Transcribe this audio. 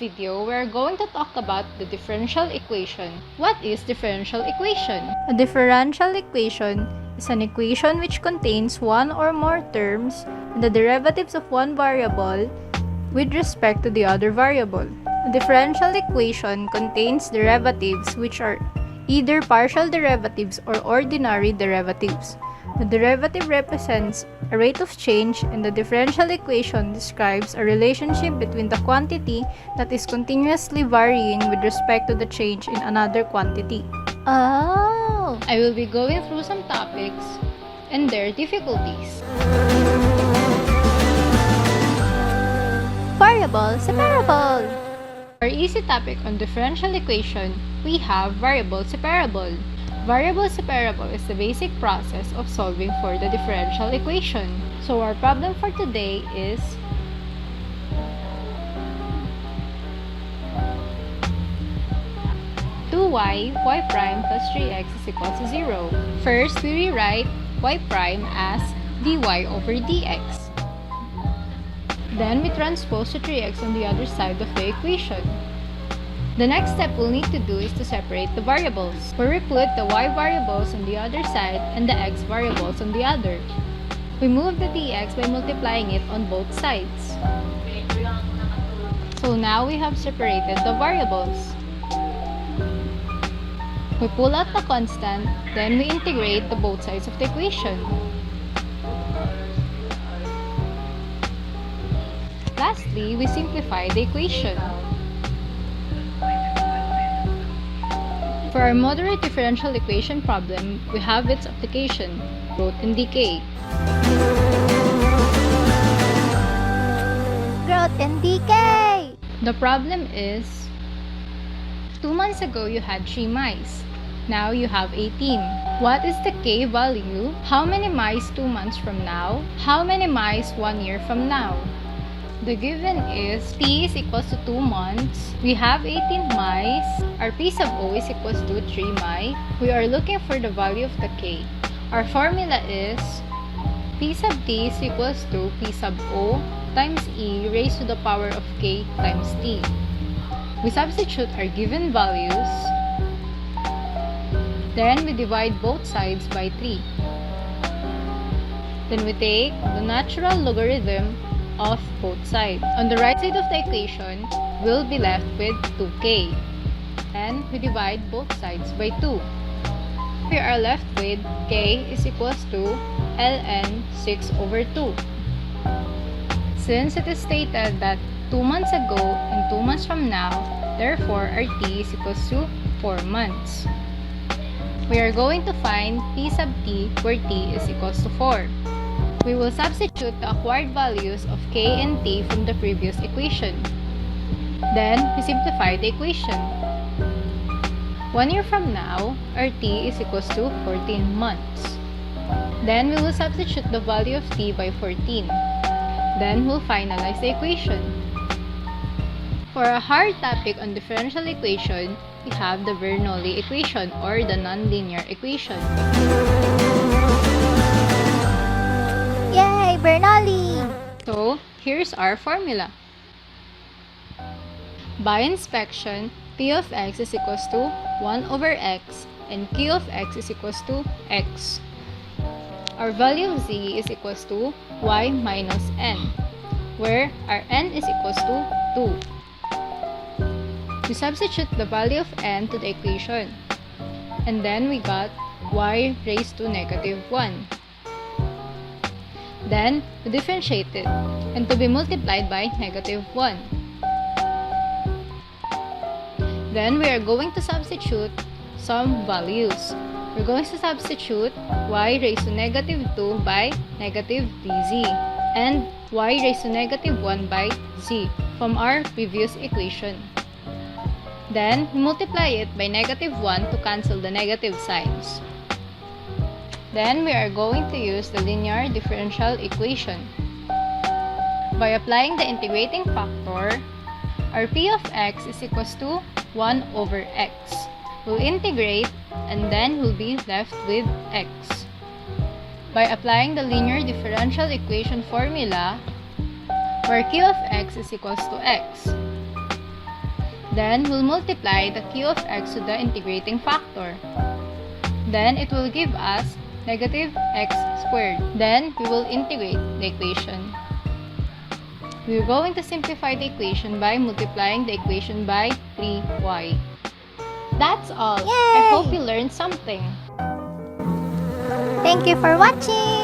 video, we are going to talk about the differential equation. What is differential equation? A differential equation is an equation which contains one or more terms and the derivatives of one variable with respect to the other variable. A differential equation contains derivatives which are either partial derivatives or ordinary derivatives. The derivative represents a rate of change, and the differential equation describes a relationship between the quantity that is continuously varying with respect to the change in another quantity. Oh! I will be going through some topics and their difficulties. Variable separable. For easy topic on differential equation, we have variable separable. Variable separable is the basic process of solving for the differential equation. So our problem for today is y prime plus 3x is equal to 0. First, we rewrite y prime as dy over dx. Then we transpose the 3x on the other side of the equation. The next step we'll need to do is to separate the variables, where we put the y variables on the other side and the x variables on the other. We move the dx by multiplying it on both sides. So now we have separated the variables. We pull out the constant, then we integrate the both sides of the equation. Lastly, we simplify the equation. For our moderate differential equation problem, we have its application, growth and decay. Growth and decay. The problem is, 2 months ago you had 3 mice. Now you have 18. What is the k value? How many mice 2 months from now? How many mice 1 year from now? The given is t is equals to 2 months. We have 18 mice. Our p sub o is equals to 3 mice. We are looking for the value of the k. Our formula is p sub t is equals to p sub o times e raised to the power of k times t. We substitute our given values. Then we divide both sides by 3. Then we take the natural logarithm of both sides. On the right side of the equation, we'll be left with 2k. And we divide both sides by 2. We are left with k is equals to ln 6 over 2. Since it is stated that 2 months ago and 2 months from now, therefore our t is equals to 4 months. We are going to find p sub t where t is equals to 4. We will substitute the acquired values of k and t from the previous equation. Then, we simplify the equation. 1 year from now, our t is equals to 14 months. Then, we will substitute the value of t by 14. Then, we'll finalize the equation. For a hard topic on differential equation, we have the Bernoulli equation or the nonlinear equation. Yay, Bernoulli! So, here's our formula. By inspection, p of x is equals to 1 over x and q of x is equals to x. Our value of z is equals to y minus n, where our n is equals to 2. We substitute the value of n to the equation, and then we got y raised to negative 1. Then, we differentiate it, and to be multiplied by negative 1. Then, we are going to substitute some values. We're going to substitute y raised to negative 2 by negative dz, and y raised to negative 1 by z from our previous equation. Then, we multiply it by negative 1 to cancel the negative signs. Then, we are going to use the linear differential equation. By applying the integrating factor, our p of x is equals to 1 over x. We'll integrate and then we'll be left with x. By applying the linear differential equation formula, where q of x is equals to x. Then, we'll multiply the q of x to the integrating factor. Then, it will give us negative x squared. Then, we will integrate the equation. We're going to simplify the equation by multiplying the equation by 3y. That's all. Yay! I hope you learned something. Thank you for watching!